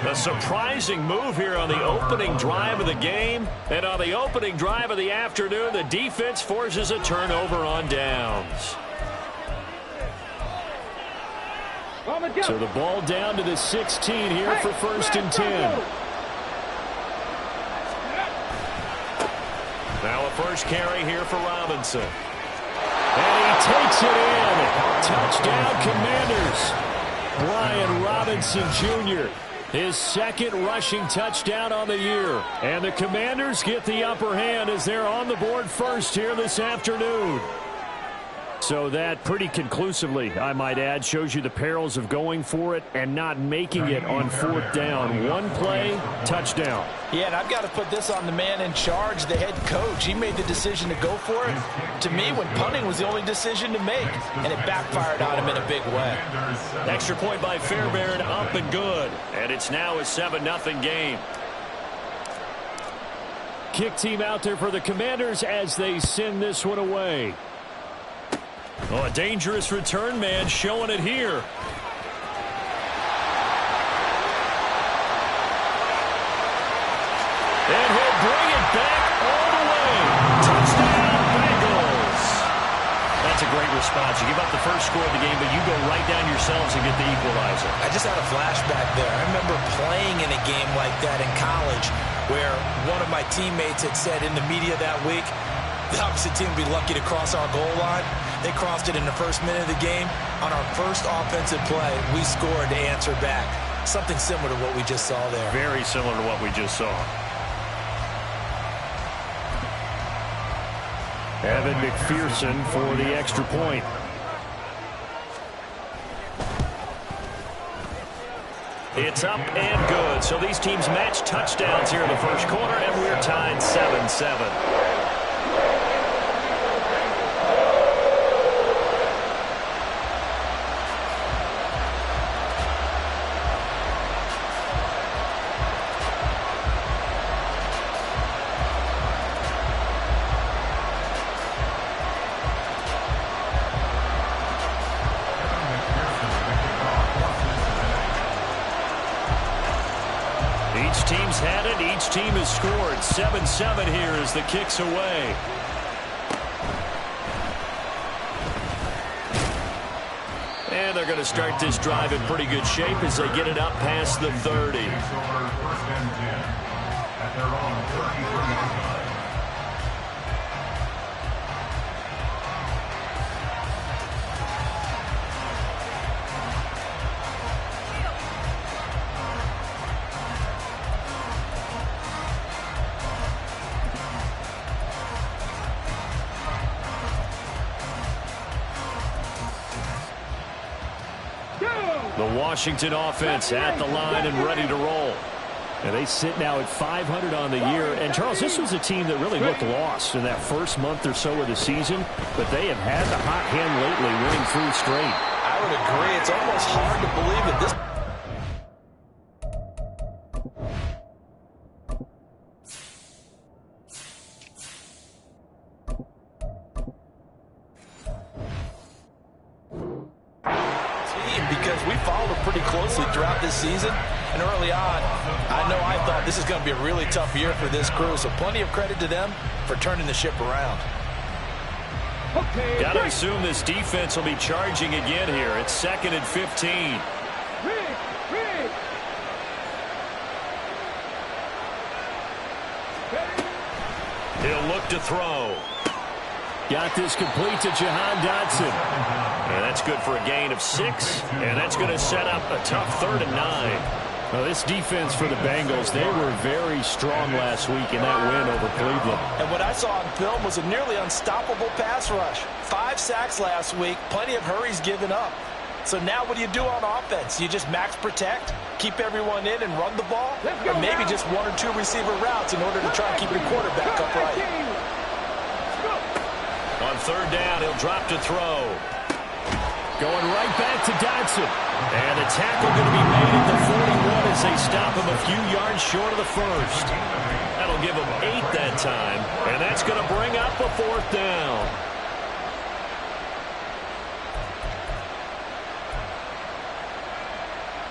A surprising move here on the opening drive of the game. And on the opening drive of the afternoon, the defense forces a turnover on downs. So the ball down to the 16 here for 1st and 10. Now a first carry here for Robinson. And he takes it in. Touchdown, Commanders. Brian Robinson Jr., his 2nd rushing touchdown on the year. And the Commanders get the upper hand as they're on the board first here this afternoon. So that pretty conclusively, I might add, shows you the perils of going for it and not making it on 4th down. One play, touchdown. Yeah, and I've got to put this on the man in charge, the head coach. He made the decision to go for it. To me, when punting was the only decision to make, and it backfired on him in a big way. Extra point by Fairbairn, up and good. And it's now a 7-0 game. Kick team out there for the Commanders as they send this one away. Oh, a dangerous return man showing it here. And he'll bring it back all the way. Touchdown, Bengals. That's a great response. You give up the first score of the game, but you go right down yourselves and get the equalizer. I just had a flashback there. I remember playing in a game like that in college where one of my teammates had said in the media that week, the opposite team would be lucky to cross our goal line. They crossed it in the first minute of the game. On our first offensive play, we scored to answer back. Something similar to what we just saw there. Very similar to what we just saw. Evan McPherson for the extra point. It's up and good. So these teams match touchdowns here in the first quarter, and we're tied 7-7. Each team's had it. Each team has scored. 7-7 here as the kick's away. And they're going to start this drive in pretty good shape as they get it up past the 30. The Washington offense at the line and ready to roll. And they sit now at 500 on the year. And, Charles, this was a team that really looked lost in that first month or so of the season. But they have had the hot hand lately, winning 3 straight. I would agree. It's almost hard to believe at this. Because we followed them pretty closely throughout this season, and early on, I thought this is going to be a really tough year for this crew, so plenty of credit to them for turning the ship around. Got to assume this defense will be charging again here. It's 2nd and 15. He'll look to throw. Got this complete to Jahan Dotson. And that's good for a gain of 6. And that's going to set up a tough 3rd and 9. Well, this defense for the Bengals, they were very strong last week in that win over Cleveland. And what I saw on film was a nearly unstoppable pass rush. 5 sacks last week, plenty of hurries given up. So now what do you do on offense? You just max protect, keep everyone in and run the ball? Or maybe just 1 or 2 receiver routes in order to try and keep your quarterback upright. On 3rd down, he'll drop to throw. Going right back to Dotson. And the tackle going to be made at the 41 as they stop him a few yards short of the first. That'll give him 8 that time. And that's going to bring up a 4th down.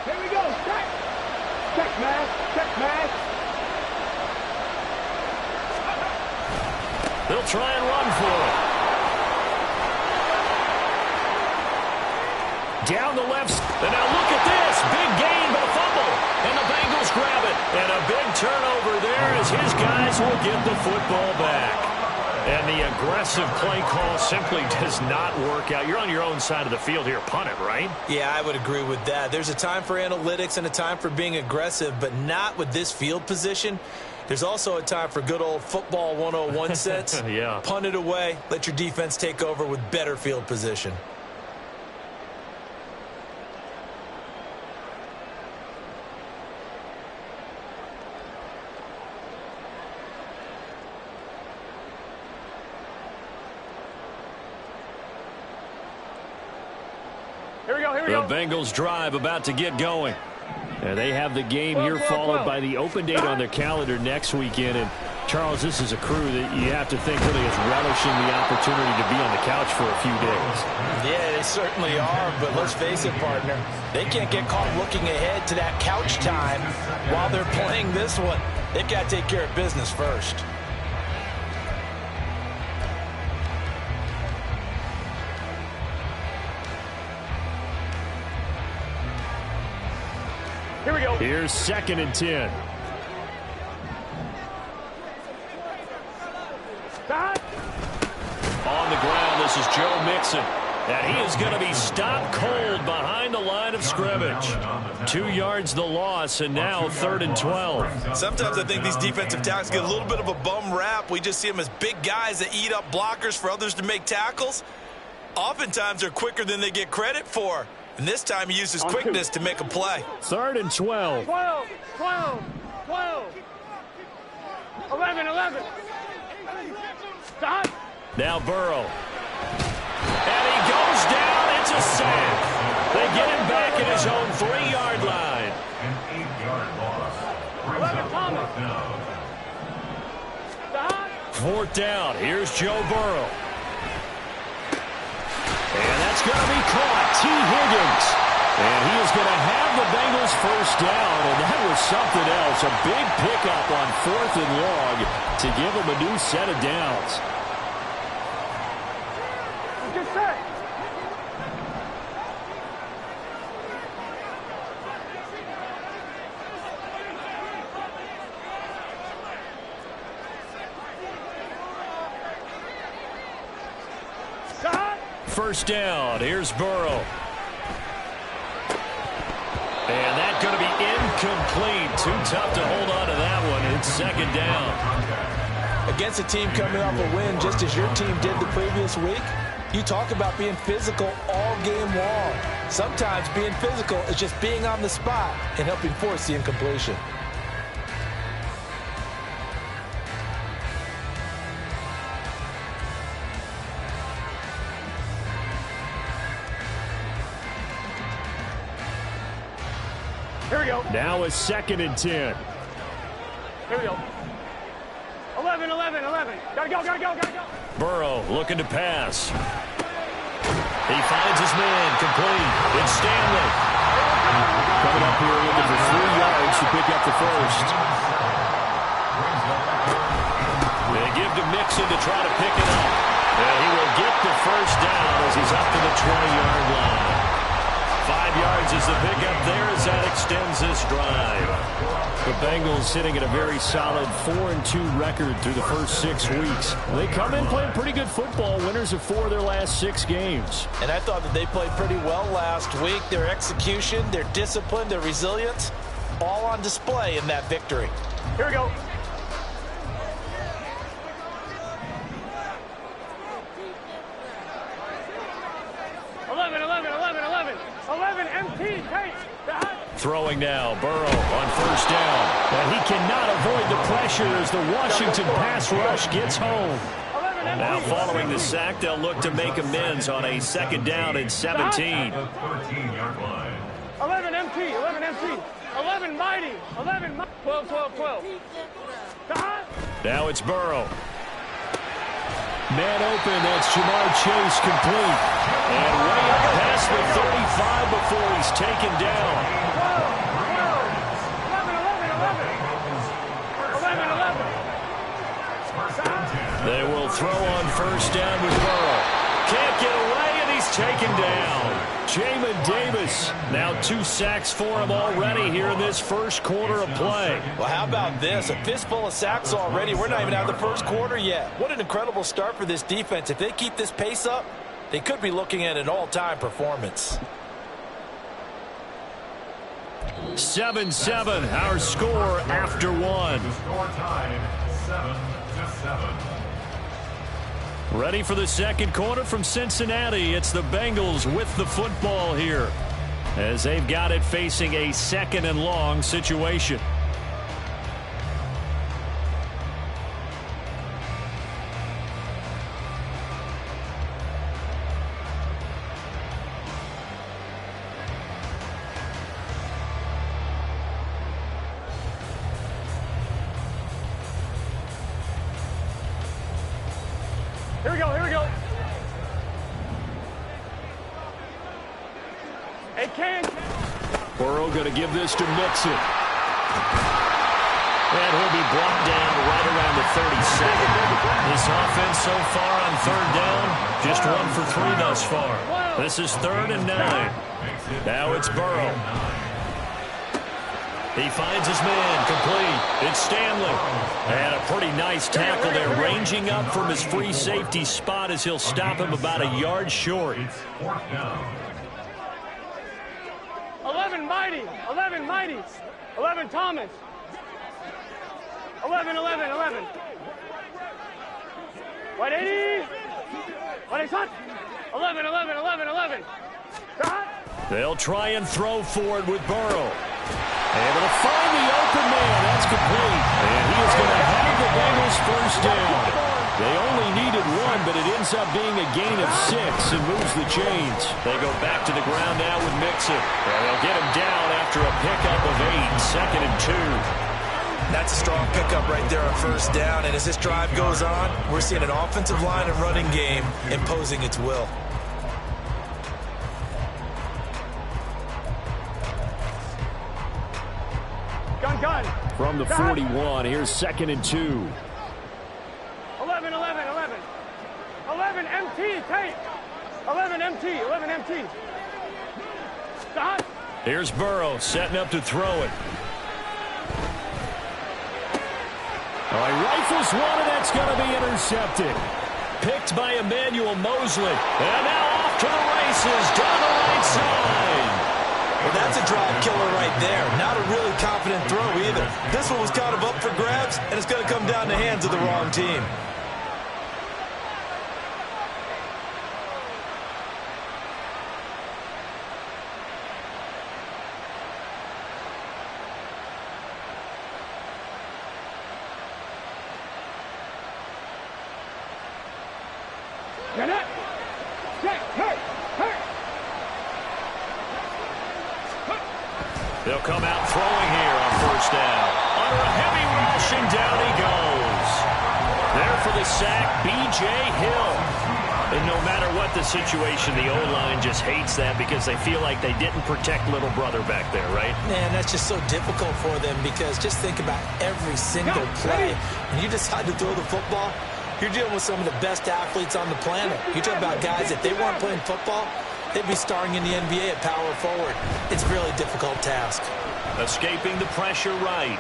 Here we go. Check. Check, man. they'll try and run for it. Down the left. And now look at this. Big gain, but a fumble. And the Bengals grab it. And a big turnover there as his guys will get the football back. And the aggressive play call simply does not work out. You're on your own side of the field here. Punt it, right? Yeah, I would agree with that. There's a time for analytics and a time for being aggressive, but not with this field position. There's also a time for good old football 101 sense. Yeah. Punt it away. Let your defense take over with better field position. The Bengals drive about to get going. And they have the game here followed by the open date on their calendar next weekend. And, Charles, this is a crew that you have to think really is relishing the opportunity to be on the couch for a few days. Yeah, they certainly are, but let's face it, partner. They can't get caught looking ahead to that couch time while they're playing this one. They've got to take care of business first. Here we go. Here's 2nd and 10. On the ground, this is Joe Mixon. And he is going to be stopped cold behind the line of scrimmage. 2 yards the loss, and now 3rd and 12. Sometimes I think these defensive tackles get a little bit of a bum rap. We just see them as big guys that eat up blockers for others to make tackles. Oftentimes they're quicker than they get credit for. And this time he uses quickness to make a play. 3rd and 12. 12, 12, 12. 11. Stop. Now Burrow. And he goes down. It's a sack. They get him back at his own 3-yard line. An 8-yard loss. 11, Thomas. Stop. 4th down. Here's Joe Burrow. And that's going to be caught. T. Higgins. And he is going to have the Bengals first down. And that was something else. A big pickup on 4th and long to give them a new set of downs. Get set. Stop. First down. Here's Burrow. And that's going to be incomplete. Too tough to hold on to that one. It's 2nd down. Against a team coming off a win just as your team did the previous week, you talk about being physical all game long. Sometimes being physical is just being on the spot and helping force the incompletion. Here we go. Now it's 2nd and 10. Here we go. 11. Gotta go. Burrow looking to pass. He finds his man complete. It's Stanley. Coming up here looking for 3 yards to pick up the first. They give to Mixon to try to pick it up. And he will get the first down as he's up to the 20-yard line. 5 yards is the pickup there as that extends this drive. The Bengals sitting at a very solid 4-2 record through the first 6 weeks. They come in playing pretty good football, winners of 4 of their last 6 games. And I thought that they played pretty well last week. Their execution, their discipline, their resilience, all on display in that victory. Here we go. MT, take. Throwing now, Burrow on first down. And he cannot avoid the pressure as the Washington pass rush gets home. Now following the sack, they'll look to make amends on a 2nd down and 17. 13-yard line. 11 MT, 11 mighty, 12. Now it's Burrow. Man open, that's Jamar Chase complete. And way up past the 35 before he's taken down. 11. They will throw on first down with Burrow. Can't get away, and he's taken down. Jamin Davis, now 2 sacks for him already here in this first quarter of play. Well, how about this? A fistful of sacks already. We're not even out of the first quarter yet. What an incredible start for this defense. If they keep this pace up, they could be looking at an all-time performance. 7-7, our score after one. Score time, 7-7. Ready for the second quarter from Cincinnati. It's the Bengals with the football here, as they've got it facing a 2nd and long situation. Here we go, here we go. Hey, Ken. Burrow going to give this to Mixon. And he'll be brought down right around the 32nd. This offense so far on 3rd down, just 1 for 3 thus far. This is 3rd and 9. Now it's Burrow. He finds his man, complete. It's Stanley. And a pretty nice tackle there, ranging up from his free safety spot as he'll stop him about a yard short. 11 Mighty. 11 Mighty. 11 Thomas. 11. White 80. White shot. 11. Shot. They'll try and throw forward with Burrow. Able to find the open man. That's complete. And he is going to have the Bengals first down. They only needed 1, but it ends up being a gain of 6 and moves the chains. They go back to the ground now with Mixon. And they'll get him down after a pickup of 8, 2nd and 2. That's a strong pickup right there on first down. And as this drive goes on, we're seeing an offensive line and running game imposing its will. Gun. From the 41, here's 2nd and 2. 11 MT, Tate. 11 MT. Shot. Here's Burrow setting up to throw it. All right, rifles one, and that's going to be intercepted. Picked by Emmanuel Mosley. And now off to the races down the right side. Well, that's a drive killer right there. Not a really confident throw either. This one was kind of up for grabs, and it's going to come down the hands of the wrong team. They'll come out throwing here on first down. Under a heavy rush, and down he goes. There for the sack, B.J. Hill. And no matter what the situation, the O-line just hates that because they feel like they didn't protect little brother back there, right? Man, that's just so difficult for them because just think about every single play. When you decide to throw the football, you're dealing with some of the best athletes on the planet. You're talking about guys, if they weren't playing football, they'd be starring in the NBA at power forward. It's a really difficult task. Escaping the pressure right.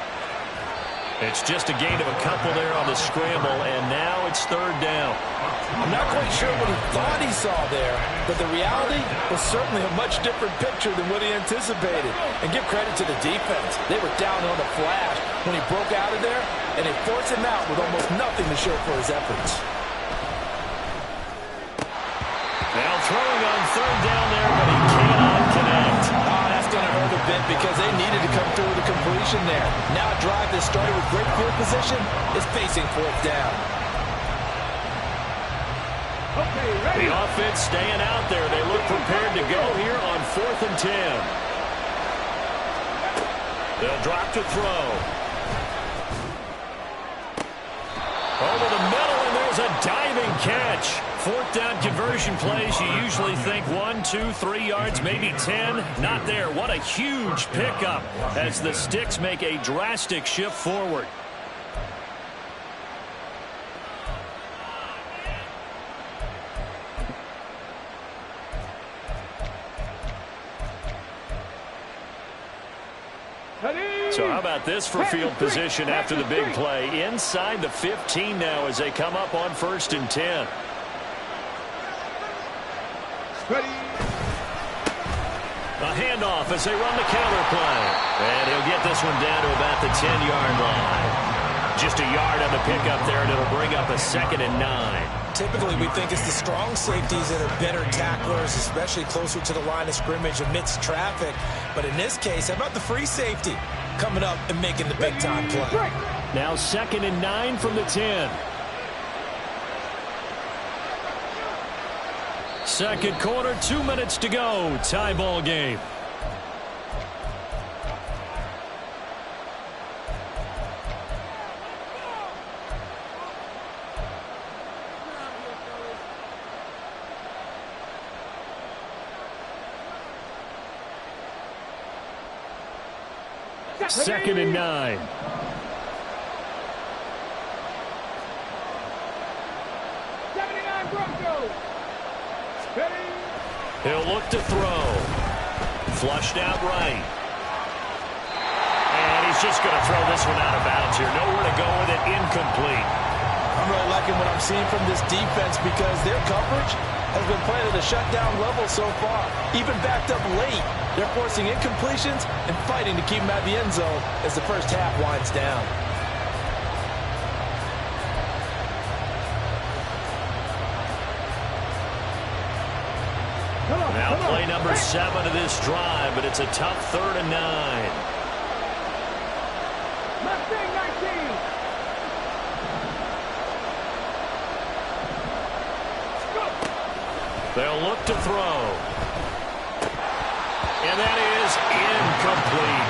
It's just a gain of a couple there on the scramble, and now it's 3rd down. I'm not quite sure what he thought he saw there, but the reality was certainly a much different picture than what he anticipated. And give credit to the defense. They were down on the flash when he broke out of there, and they forced him out with almost nothing to show for his efforts. Now throwing on 3rd down there, but he cannot connect. Oh, that's going to hurt a bit because they needed to come through with a completion there. Now a drive that started with great field position is facing 4th down. Okay, ready. The offense staying out there. They look prepared to go here on 4th and 10. They'll drop to throw. Over the middle, and there's a diving catch. 4th down conversion plays, you usually think 1, 2, 3 yards, maybe 10. Not there. What a huge pickup as the Sticks make a drastic shift forward. So how about this for field position after the big play? Inside the 15 now as they come up on 1st and 10. A handoff as they run the counter play. And he'll get this one down to about the 10-yard line. Just a yard on the pickup there, and it'll bring up a 2nd and 9. Typically, we think it's the strong safeties that are better tacklers, especially closer to the line of scrimmage amidst traffic. But in this case, how about the free safety coming up and making the big-time play? Now 2nd and 9 from the 10. Second quarter, 2 minutes to go. Tie ball game. Second and 9. He'll look to throw. Flushed out right. And he's just going to throw this one out of bounds here. Nowhere to go with it. Incomplete. I'm really liking what I'm seeing from this defense because their coverage has been playing at a shutdown level so far. Even backed up late, they're forcing incompletions and fighting to keep them out of the end zone as the first half winds down. Now play number 7 of this drive, but it's a tough 3rd and 9. Mustang 19. They'll look to throw. And that is incomplete.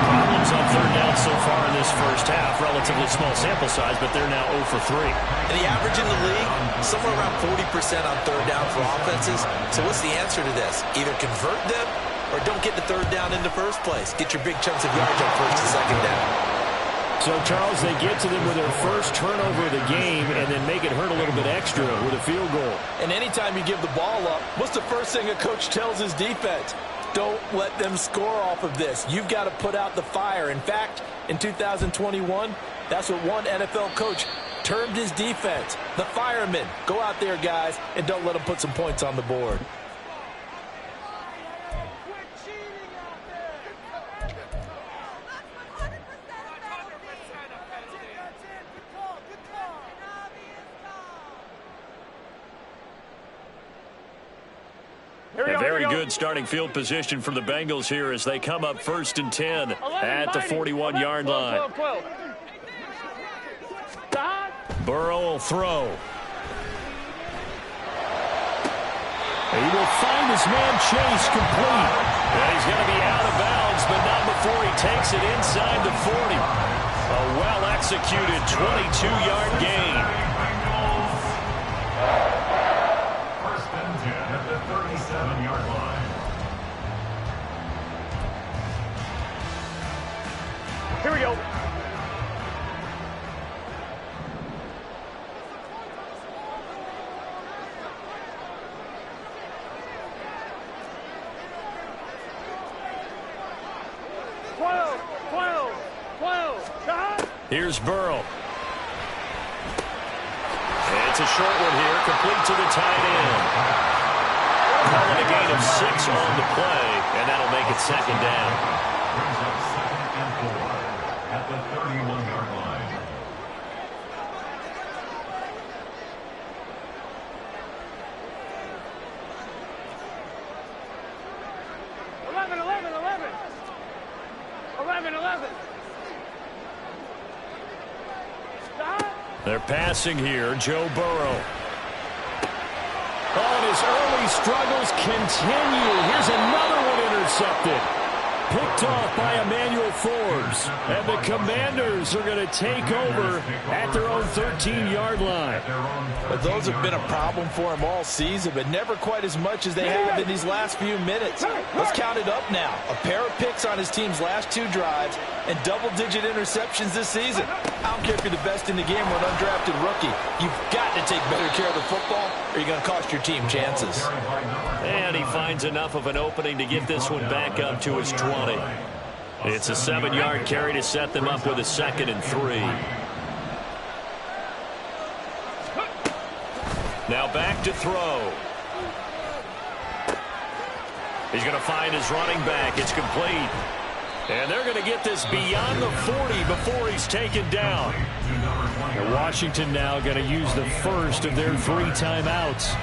Problems on 3rd down so far in this first half. Relatively small sample size, but they're now 0 for 3. And the average in the league, somewhere around 40% on 3rd down for offenses. So what's the answer to this? Either convert them or don't get the 3rd down in the first place. Get your big chunks of yards on 1st and 2nd down. So, Charles, they get to them with their first turnover of the game and then make it hurt a little bit extra with a field goal. And anytime you give the ball up, what's the first thing a coach tells his defense? Don't let them score off of this. You've got to put out the fire. In fact, in 2021, that's what one NFL coach termed his defense. The firemen. Go out there, guys, and don't let them put some points on the board. A very good starting field position for the Bengals here as they come up 1st and 10 at the 41-yard line. 12. Burrow will throw. He will find his man Chase complete. And he's going to be out of bounds, but not before he takes it inside the 40. A well-executed 22-yard gain. First and 10 at the 37-yard line. Here we go. Here's Burrow. It's a short one here, complete to the tight end. Calling a gain of 6 on the play, and that'll make it 2nd down. Brings up 2nd and 4 at the 31-yard line. They're passing here, Joe Burrow. Oh, and his early struggles continue. Here's another one intercepted. Picked off by Emmanuel Forbes. And the Commanders are going to take over at their own 13-yard line. But those have been a problem for him all season, but never quite as much as they have in these last few minutes. Let's count it up now. A pair of picks on his team's last 2 drives and double-digit interceptions this season. I don't care if you're the best in the game or an undrafted rookie. You've got to take better care of the football or you're going to cost your team chances. And he finds enough of an opening to get this one back up to his 20. It's a 7-yard carry to set them up with a 2nd and 3. Now back to throw. He's going to find his running back. It's complete. And they're going to get this beyond the 40 before he's taken down. And Washington now going to use the first of their 3 timeouts,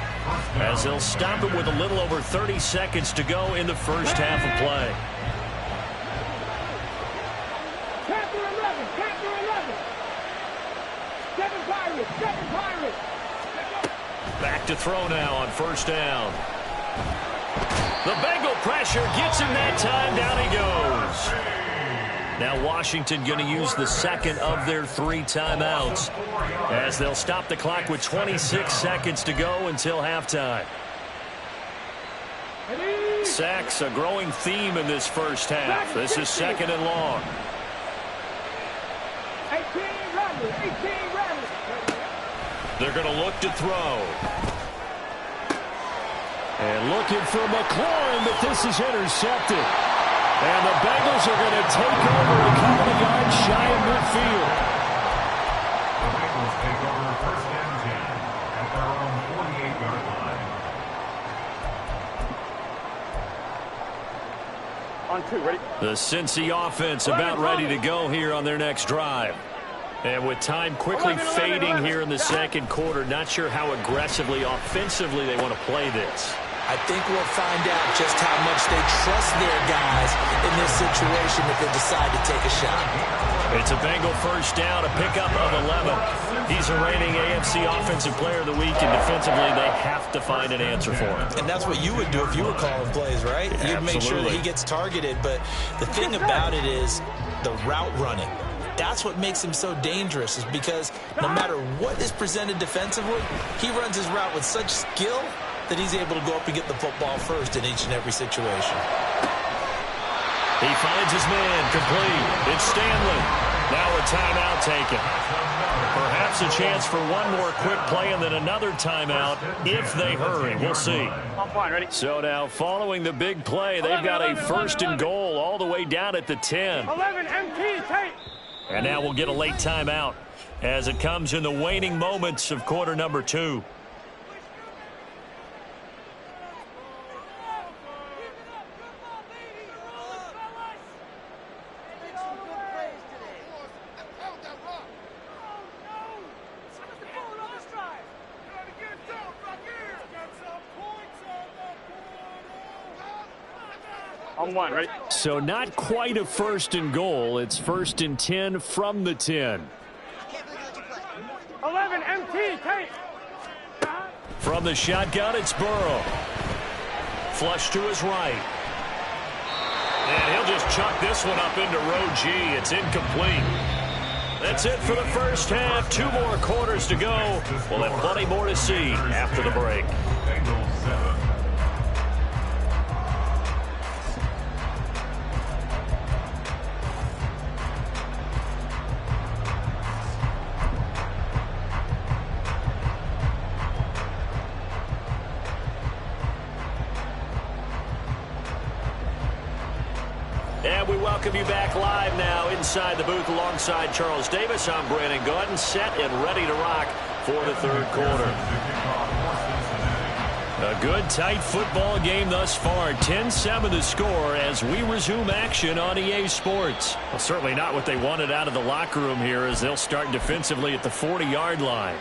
as they'll stop it with a little over 30 seconds to go in the first half of play. Panther 11, Panther 11. 7 Pirates. Back to throw now on first down. The Bengal pressure gets him that time. Down he goes. Now Washington going to use the 2nd of their 3 timeouts, as they'll stop the clock with 26 seconds to go until halftime. Sacks, a growing theme in this first half. This is 2nd and long. 18 Rattlers. They're going to look to throw. and looking for McLaurin, but this is intercepted. And the Bengals are going to take over a couple of yards shy of midfield. The Bengals take over first and 10 at their own 48-yard line. On 2, ready? The Cincy offense about ready to go here on their next drive. And with time quickly fading here in the second quarter, not sure how aggressively, offensively they want to play this. I think we'll find out just how much they trust their guys in this situation if they decide to take a shot. It's a Bengal first down, a pickup of 11. He's a reigning AFC Offensive Player of the Week, and defensively they have to find an answer for him. And that's what you would do if you were calling plays, right? You'd make sure that he gets targeted. But the thing about it is the route running. That's what makes him so dangerous, is because no matter what is presented defensively, he runs his route with such skill that he's able to go up and get the football first in each and every situation. He finds his man, complete. It's Stanley. Now a timeout taken. Perhaps a chance for one more quick play and then another timeout if they hurry. We'll see. I'm fine, ready? So now following the big play, they've got a first and goal all the way down at the 10. 11 MT, take. And now we'll get a late timeout as it comes in the waning moments of quarter number 2. On 1, ready? So not quite a first and goal. It's first and 10 from the 10. 11 MT, take. From the shotgun, it's Burrow. Flush to his right. And he'll just chuck this one up into row G. It's incomplete. That's it for the first half. 2 more quarters to go. We'll have plenty more to see after the break. Bengals 7. And we welcome you back live now inside the booth alongside Charles Davis. I'm Brandon Gaudin, set and ready to rock for the third quarter. A good, tight football game thus far. 10-7 the score as we resume action on EA Sports. Well, certainly not what they wanted out of the locker room here, as they'll start defensively at the 40-yard line.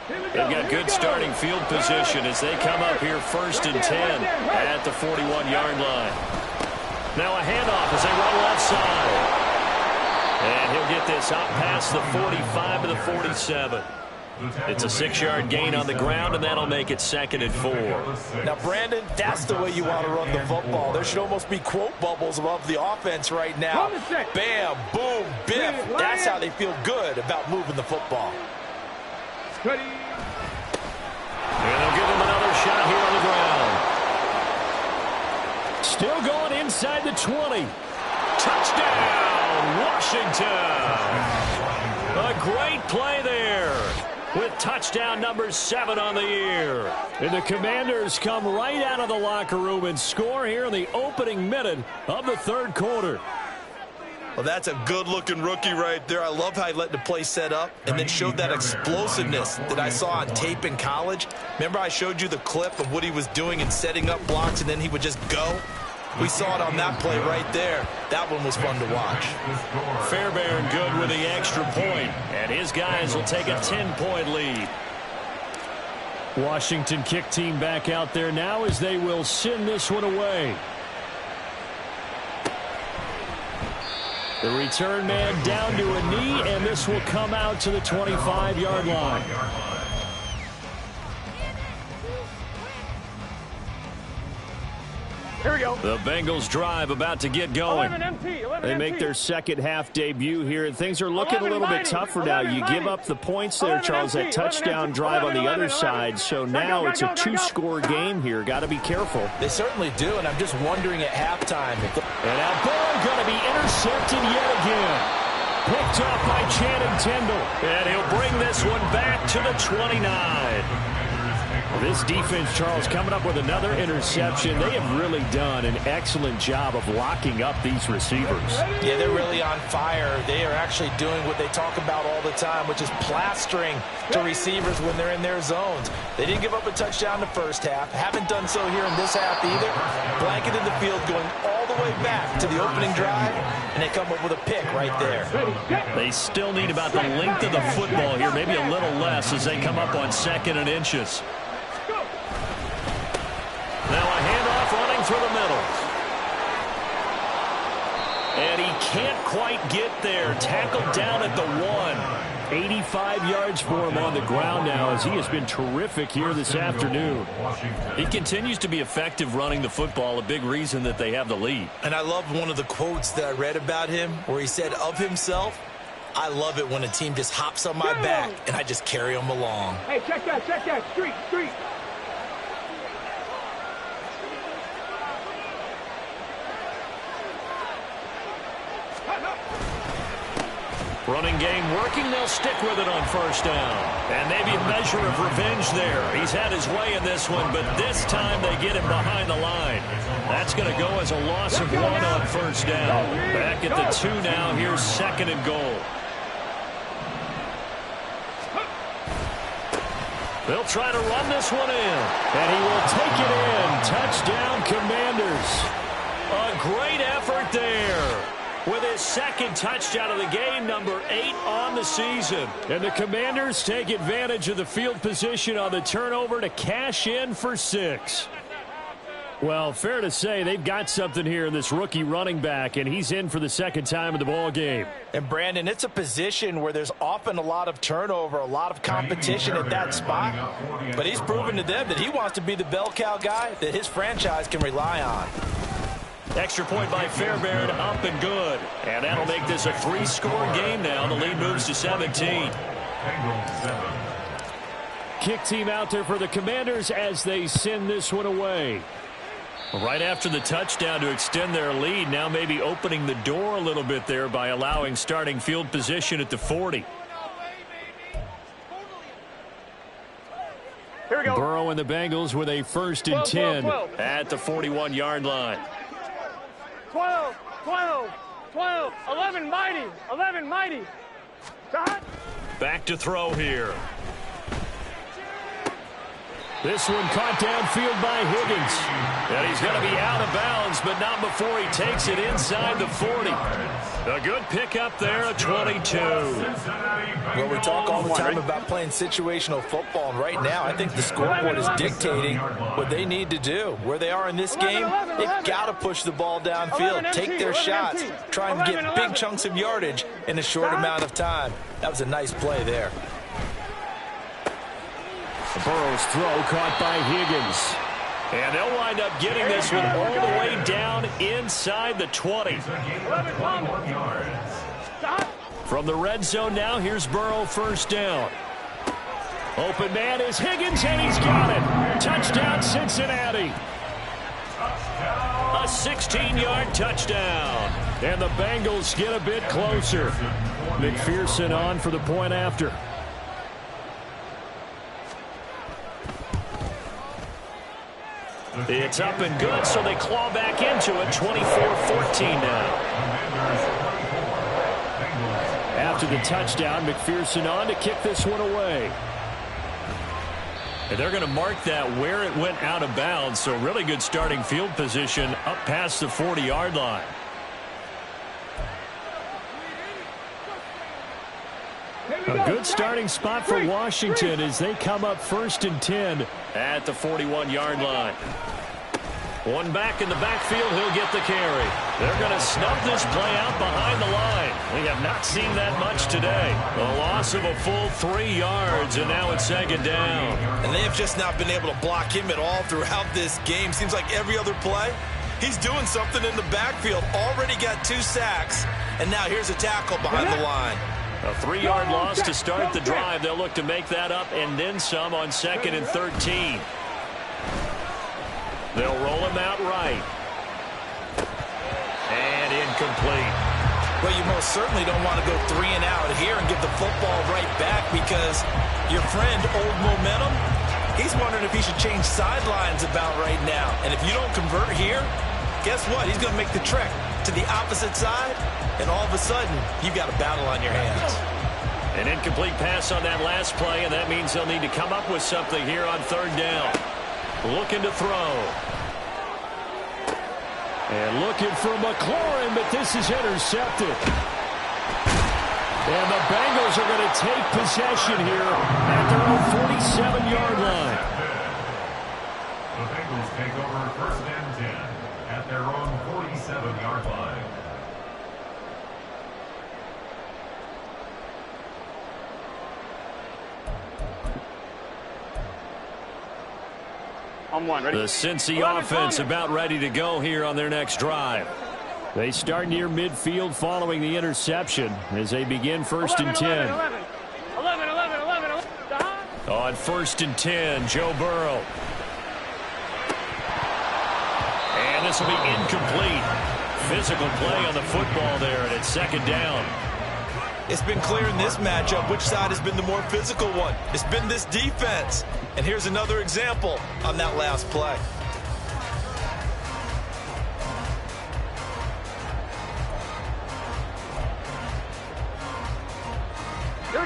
They've got good starting field position as they come up here first and 10 at the 41-yard line. Now a handoff as they run left side. And he'll get this out past the 45 to the 47. It's a 6-yard gain on the ground, and that'll make it 2nd and 4. Now, Brandon, that's the way you want to run the football. There should almost be quote bubbles above the offense right now. Bam, boom, biff. That's how they feel good about moving the football. Ready? And they'll give him another shot here on the ground. Still going inside the 20. Touchdown, Washington. A great play there with touchdown number 7 on the year. And the Commanders come right out of the locker room and score here in the opening minute of the third quarter. Well, that's a good-looking rookie right there. I love how he let the play set up and then showed that explosiveness that I saw on tape in college. Remember I showed you the clip of what he was doing and setting up blocks, and then he would just go? We saw it on that play right there. That one was fun to watch. Fairbairn good with the extra point, and his guys will take a 10-point lead. Washington kick team back out there now as they will send this one away. The return man down to a knee, and this will come out to the 25-yard line. Here we go. The Bengals drive about to get going. 11 MT, 11 They make MT. their second half debut here, and things are looking a little bit tougher now. You give up the points there, Charles, that touchdown drive on the other side. So now it's a 2-score game here. Got to be careful. They certainly do, and I'm just wondering at halftime. And now ball going to be intercepted yet again. Picked off by Channing Tindall. And he'll bring this one back to the 29. This defense, Charles, coming up with another interception. They have really done an excellent job of locking up these receivers. Yeah, they're really on fire. They are actually doing what they talk about all the time, which is plastering to receivers when they're in their zones. They didn't give up a touchdown the first half. Haven't done so here in this half either. Blanketed the field going all the way back to the opening drive, and they come up with a pick right there. They still need about the length of the football here, maybe a little less as they come up on 2nd and inches. Now a handoff running through the middle. And he can't quite get there. Tackled down at the 1. 85 yards for him on the ground now as he has been terrific here this afternoon. He continues to be effective running the football, a big reason that they have the lead. And I love one of the quotes that I read about him where he said of himself, "I love it when a team just hops on my back and I just carry them along." Hey, check that, street. Running game working, they'll stick with it on first down. And maybe a measure of revenge there. He's had his way in this one, but this time they get him behind the line. That's going to go as a loss of 1 on first down. Back at the 2 now, here's 2nd and goal. They'll try to run this one in. And he will take it in. Touchdown, Commanders. A great effort there. With his 2nd touchdown of the game, number 8 on the season. And the Commanders take advantage of the field position on the turnover to cash in for 6. Well, fair to say they've got something here in this rookie running back, and he's in for the 2nd time of the ball game. And Brandon, it's a position where there's often a lot of turnover, a lot of competition at that spot. But he's proven to them that he wants to be the bell cow guy that his franchise can rely on. Extra point by Fairbairn, up and good. And that'll make this a 3-score game now. The lead moves to 17. Kick team out there for the Commanders as they send this one away. Right after the touchdown to extend their lead, now maybe opening the door a little bit there by allowing starting field position at the 40. Here we go. Burrow and the Bengals with a 1st and 10 at the 41-yard line. 12, 11 mighty. Shot. Back to throw here. This one caught downfield by Higgins. And he's going to be out of bounds, but not before he takes it inside the 40. A good pickup there at 22. Well, we talk all the time about playing situational football, and right now I think the scoreboard is dictating what they need to do. Where they are in this game, they've got to push the ball downfield, take their shots, try and get big chunks of yardage in a short amount of time. That was a nice play there. Burrow's throw caught by Higgins. And they'll wind up getting this one all the way down inside the 20. From the red zone now, here's Burrow, 1st down. Open man is Higgins, and he's got it. Touchdown, Cincinnati. A 16-yard touchdown. And the Bengals get a bit closer. McPherson on for the point after. It's up and good, so they claw back into it. 24-14 now. After the touchdown, McPherson on to kick this one away. And they're going to mark that where it went out of bounds, so really good starting field position up past the 40-yard line. A good starting spot for Washington as they come up 1st and 10 at the 41-yard line. One back in the backfield, he'll get the carry. They're going to snub this play out behind the line. We have not seen that much today. A loss of a full 3 yards, and now it's 2nd down. And they have just not been able to block him at all throughout this game. Seems like every other play, he's doing something in the backfield. Already got 2 sacks, and now here's a tackle behind the line. A 3-yard loss to start the drive. They'll look to make that up and then some on 2nd and 13. They'll roll him out right. And incomplete. Well, you most certainly don't want to go 3 and out here and give the football right back because your friend, Old Momentum, he's wondering if he should change sidelines about right now. And if you don't convert here, guess what? He's going to make the trek to the opposite side, and all of a sudden, you've got a battle on your hands. An incomplete pass on that last play, and that means they'll need to come up with something here on 3rd down. Looking to throw. And looking for McLaurin, but this is intercepted. And the Bengals are going to take possession here at their own 47-yard line. The Bengals take over 1st and 10 at their own 47-yard line. On 1, ready? The Cincy offense about ready to go here on their next drive. They start near midfield following the interception as they begin 1st and 10. 11. On 1st and 10, Joe Burrow. And this will be incomplete. Physical play on the football there, and it's 2nd down. It's been clear in this matchup which side has been the more physical one. It's been this defense. And here's another example on that last play.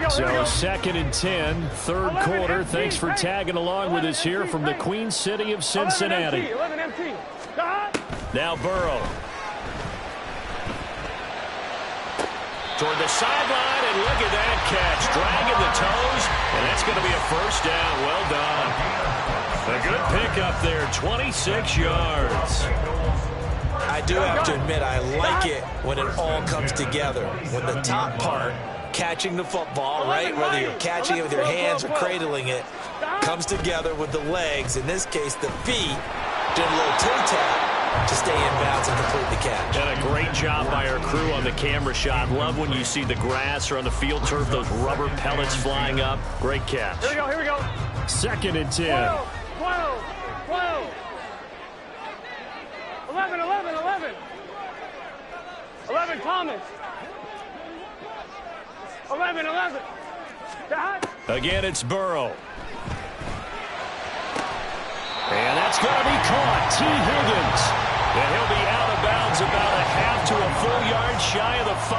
So 2nd and 10, 3rd quarter. Thanks for tagging along with us here from the Queen City of Cincinnati. 11 MT. Now Burrow. Toward the sideline, and look at that catch. Dragging the toes, and that's going to be a 1st down. Well done. A good pickup there, 26 yards. I do have to admit, I like it when it all comes together. When the top part, catching the football, right, whether you're catching it with your hands or cradling it, comes together with the legs, in this case the feet, doing a little toe tap to stay in bounds and complete the catch. And a great job by our crew on the camera shot. Love when you see the grass or on the field turf, those rubber pellets flying up. Great catch. Here we go. 2nd and 10. 12. 11. 11 Thomas. 11. Again, it's Burrow. And that's going to be caught. T. Higgins. And he'll be out of bounds about a half to a full yard shy of the 5.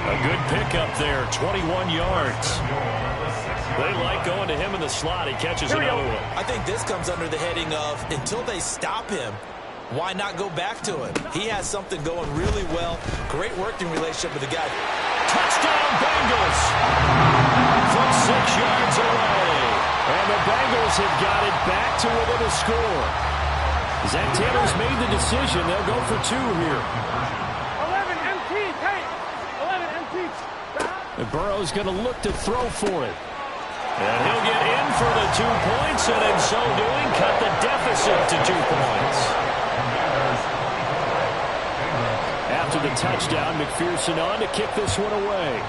A good pickup there, 21 yards. They like going to him in the slot. He catches another one. I think this comes under the heading of, until they stop him, why not go back to him? He has something going really well. Great working relationship with the guy. Touchdown, Bengals! From 6 yards away. And the Bengals have got it back to within a score. Zach Taylor's made the decision. They'll go for 2 here. 11 MT, take. 11 MT. And Burrow's going to look to throw for it. And he'll get in for the 2 points, and in so doing, cut the deficit to 2 points. After the touchdown, McPherson on to kick this one away.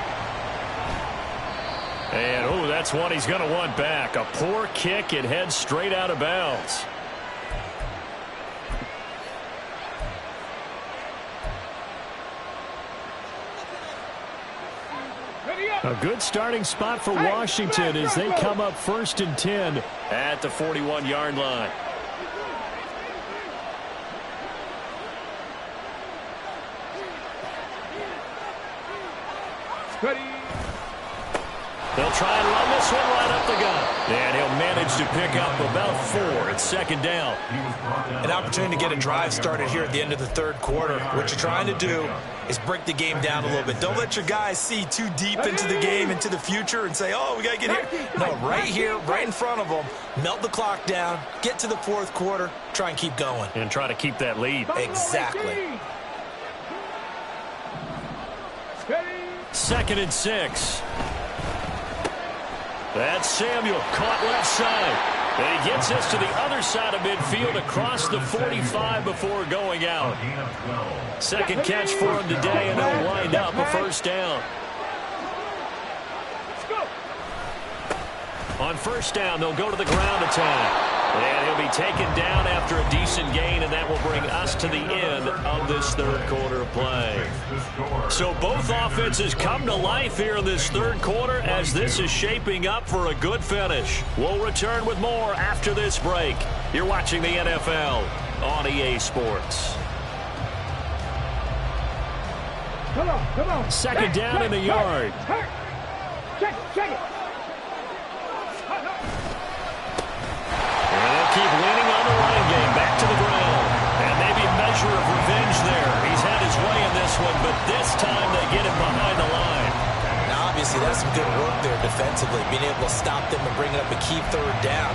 And, oh, that's one he's going to want back. A poor kick. It heads straight out of bounds. A good starting spot for Washington as they come up 1st and 10 at the 41-yard line. Ready. They'll try and run this one right up the gut. And he'll manage to pick up about 4. It's 2nd down. An opportunity to get a drive started here at the end of the 3rd quarter. What you're trying to do is break the game down a little bit. Don't let your guys see too deep into the game, into the future, and say, oh, we got to get here. No, right here, right in front of them, melt the clock down, get to the 4th quarter, try and keep going. And try to keep that lead. Exactly. 2nd and 6. That's Samuel, caught left side. And he gets us to the other side of midfield across the 45 before going out. 2nd catch for him today, and he'll wind up a 1st down. On 1st down, they'll go to the ground attack. And he'll be taken down after a decent gain, and that will bring us to the end of this 3rd quarter of play. So both offenses come to life here in this 3rd quarter as this is shaping up for a good finish. We'll return with more after this break. You're watching the NFL on EA Sports. Come on. 2nd down in the yard. Check it. And they'll keep leaning on the running game back to the ground. And maybe a measure of revenge there. He's had his way in this one, but this time they get him behind the line. Now, obviously, that's some good work there defensively, being able to stop them and bring it up a key 3rd down.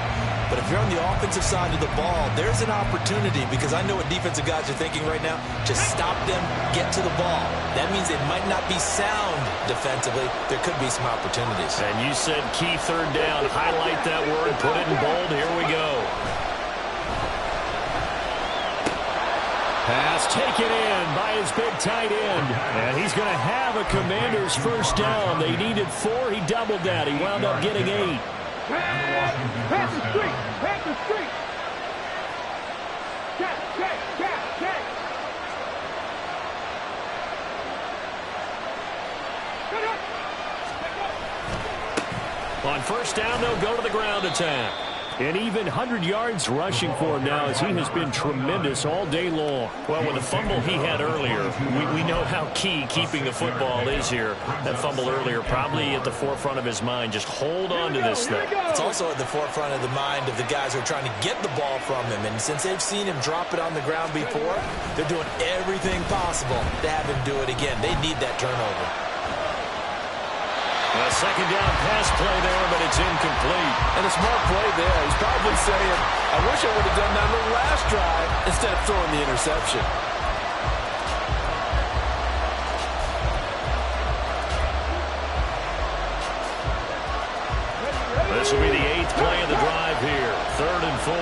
But if you're on the offensive side of the ball, there's an opportunity, because I know what defensive guys are thinking right now. Just stop them, get to the ball. That means they might not be sound defensively. There could be some opportunities. And you said key 3rd down. Highlight that word, put it in bold. Here we go. Pass taken in by his big tight end. And he's going to have a Commanders 1st down. They needed 4. He doubled that. He wound up getting 8. Pass the street. Check. On 1st down, they'll go to the ground attack. And even 100 yards rushing for him now as he has been tremendous all day long. Well, with the fumble he had earlier, we know how key keeping the football is here. That fumble earlier probably at the forefront of his mind. Just hold on to this thing. It's also at the forefront of the mind of the guys who are trying to get the ball from him. And since they've seen him drop it on the ground before, they're doing everything possible to have him do it again. They need that turnover. A 2nd down pass play there, but it's incomplete. And a smart play there. He's probably saying, I wish I would have done that on the last drive instead of throwing the interception. This will be the 8th play of the drive here. 3rd and 4.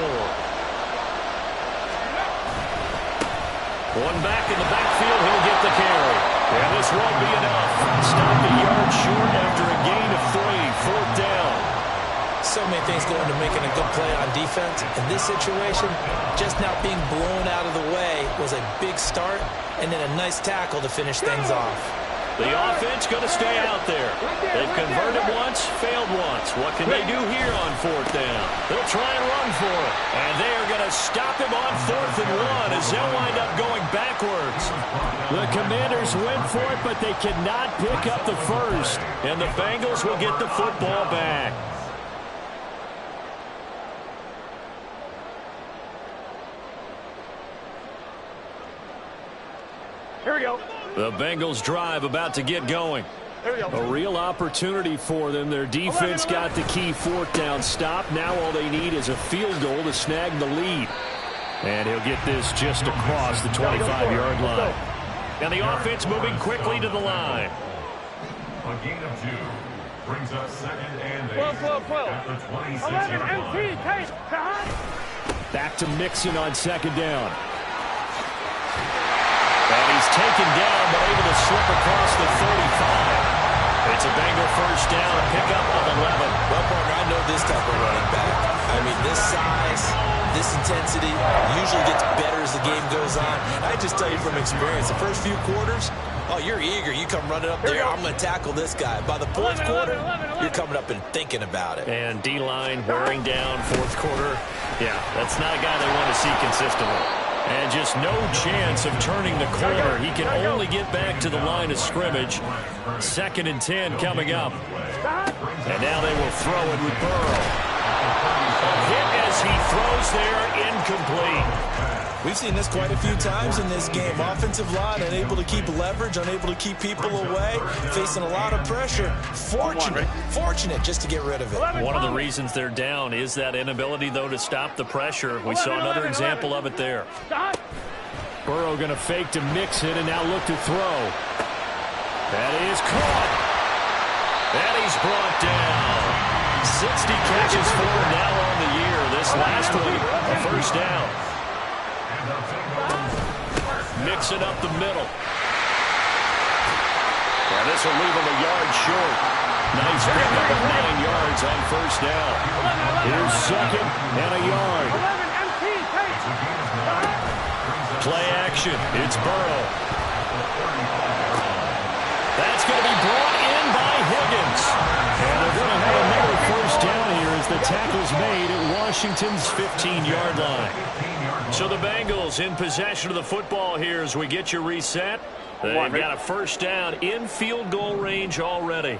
One back in the backfield, he'll get the carry. And this won't be enough. Stopped a yard short after a gain of 3. 4th down. So many things go into making a good play on defense. In this situation, just now being blown out of the way was a big start, and then a nice tackle to finish things off. The offense going to stay out there. They've converted once, failed once. What can they do here on 4th down? They'll try and run for it. And they are going to stop him on 4th and 1 as they'll wind up going backwards. The Commanders went for it, but they cannot pick up the 1st. And the Bengals will get the football back. Here we go. The Bengals drive about to get going. A real opportunity for them. Their defense got the key 4th down stop. Now all they need is a field goal to snag the lead. And he'll get this just across the 25-yard line. And the offense moving quickly to the line. A gain of 2 brings up 2nd and 8 12. at the 26 11 yard line. MT, Tate. Back to Mixon on 2nd down. And he's taken down, but able to slip across the 35. It's a Bengal 1st down, a pickup of 11. Well, partner, I know this type of running back. I mean, this size, this intensity usually gets better as the game goes on. I just tell you from experience, the first few quarters, Oh, you're eager. You come running up there. I'm going to tackle this guy. By the fourth quarter, you're coming up and thinking about it. And D-line wearing down fourth quarter. Yeah, that's not a guy they want to see consistently. And just no chance of turning the corner. He can only get back to the line of scrimmage. 2nd and 10 coming up. And now they will throw it with Burrow. Hit as he throws there, incomplete. We've seen this quite a few times in this game. Offensive line unable to keep leverage, unable to keep people away, facing a lot of pressure. Fortunate just to get rid of it. One of the reasons they're down is that inability, though, to stop the pressure. We saw another example of it there. Burrow going to fake to mix it and now look to throw. That is caught. And he's brought down. 60 catches for him now on the year. This last one, a first down. Mixing up the middle. And this will leave him a yard short. Nice pickup of 9 yards on first down. Here's 2nd and a yard. Play action. It's Burrow. That's going to be brought in by Higgins. And they're going to have another first down here as the tackle's made at Washington's 15-yard line. So the Bengals in possession of the football here as we get you reset. They've got a first down in field goal range already.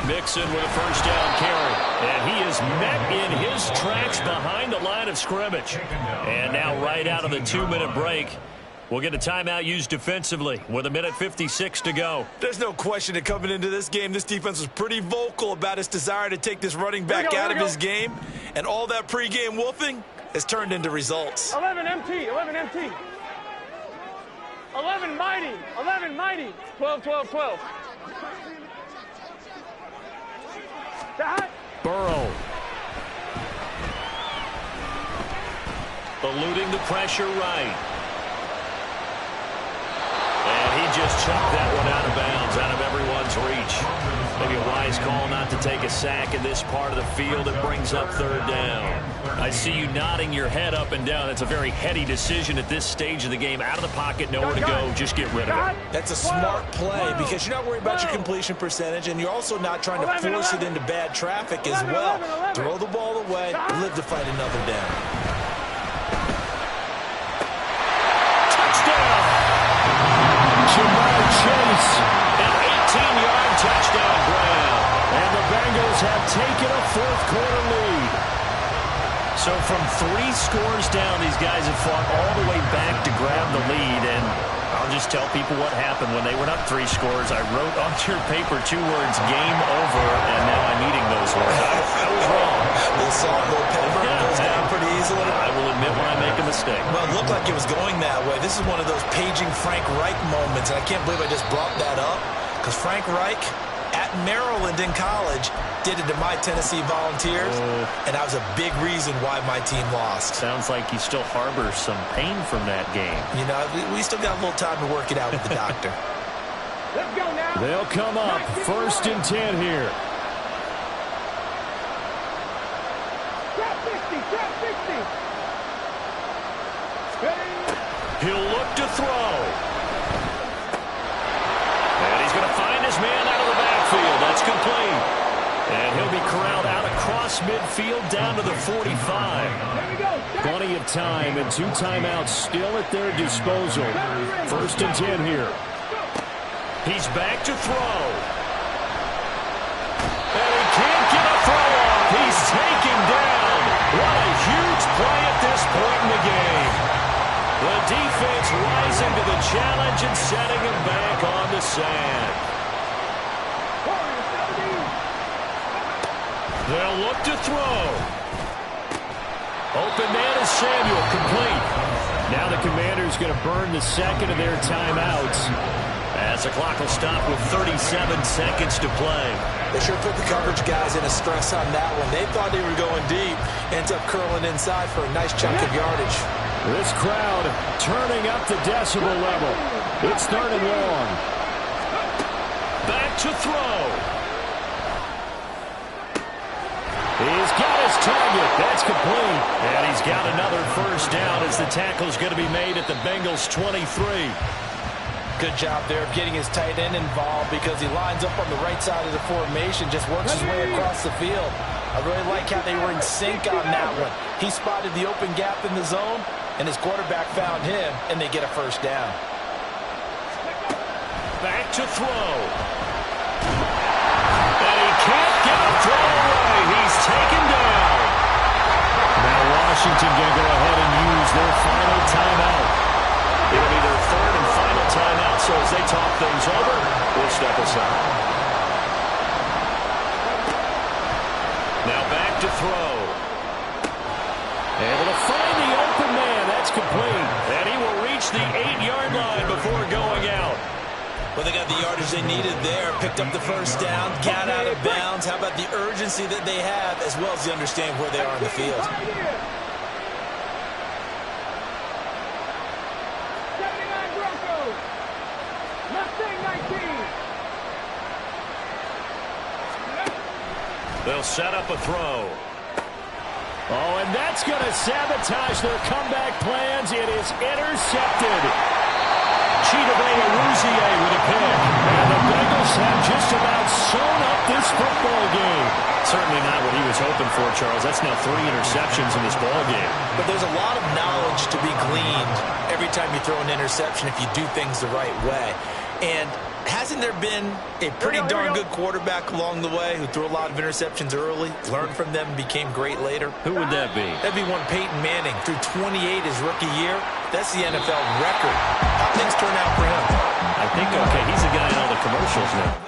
Mixon with a first down carry. And he is met in his tracks behind the line of scrimmage. And now right out of the 2-minute break, we'll get a timeout used defensively with 1:56 to go. There's no question that coming into this game, this defense was pretty vocal about its desire to take this running back out of his game. And all that pregame wolfing has turned into results. 11 MT, 11 MT. 11 mighty, 11 mighty. 12, 12, 12. Burrow. Eluding the pressure right. And he just chucked that one out of bounds, out of everyone's reach. Maybe a wise call not to take a sack in this part of the field. It brings up 3rd down. I see you nodding your head up and down. It's a very heady decision at this stage of the game. Out of the pocket, nowhere to go. Just get rid of it. That's a smart play because you're not worried about your completion percentage, and you're also not trying to force it into bad traffic as well. Throw the ball away, live to fight another down. Touchdown! Jamar Chase, an 18-yard touchdown grab. And the Bengals have taken a fourth-quarter lead. So from 3 scores down, these guys have fought all the way back to grab the lead. And I'll just tell people what happened. When they went up 3 scores, I wrote onto your paper 2 words, game over, and now I'm eating those words. I was wrong. A little salt, a little pepper, goes down pretty easily. I will admit when I make a mistake. Well, it looked like it was going that way. This is one of those paging Frank Reich moments, and I can't believe I just brought that up, because Frank Reich at Maryland in college did it to my Tennessee Volunteers, and that was a big reason why my team lost. Sounds like you still harbor some pain from that game. You know, we still got a little time to work it out with the doctor. Let's go now. They'll come up 1st and 10 here. Trap 60, trap 60. He'll look to throw. And he's going to find his man out of the backfield. That's complete. And he'll be corralled out across midfield down to the 45. Plenty of time and 2 timeouts still at their disposal. 1st and 10 here. He's back to throw. And he can't get a throw off. He's taken down. What a huge play at this point in the game. The defense rising to the challenge and setting him back on the sand. They'll look to throw. Open man is Samuel, complete. Now the Commanders going to burn the 2nd of their timeouts as the clock will stop with 37 seconds to play. They sure put the coverage guys in a stress on that one. They thought they were going deep. Ends up curling inside for a nice chunk of yardage. This crowd turning up the decibel level. It's 3rd and long. Back to throw. He's got his target. That's complete. And he's got another first down as the tackle's going to be made at the Bengals 23. Good job there of getting his tight end involved because he lines up on the right side of the formation, just works his way across the field. I really like how they were in sync on that one. He spotted the open gap in the zone, and his quarterback found him, and they get a first down. Back to throw. And he can't get a throw away. He's taken down. Now Washington going to go ahead and use their final timeout. It'll be their third and final timeout, so as they talk things over, we'll step aside. Now back to throw. Able to find the open man. That's complete. And he will reach the 8-yard line before going out. Well, they got the yardage they needed there, picked up the first down, got out of bounds. How about the urgency that they have, as well as they understand where they are in the field? 79 Broncos. Mustang 19. They'll set up a throw. Oh, and that's going to sabotage their comeback plans. It is intercepted. Chidobe Awuzie with a pick. And the Bengals have just about sewn up this football game. Certainly not what he was hoping for, Charles. That's now 3 interceptions in this ball game. But there's a lot of knowledge to be gleaned every time you throw an interception if you do things the right way. And hasn't there been a pretty darn good quarterback along the way who threw a lot of interceptions early, learned from them, and became great later? Who would that be? That'd be one Peyton Manning. Threw 28 his rookie year. That's the NFL record. How things turn out for him? I think, okay, he's the guy in all the commercials now.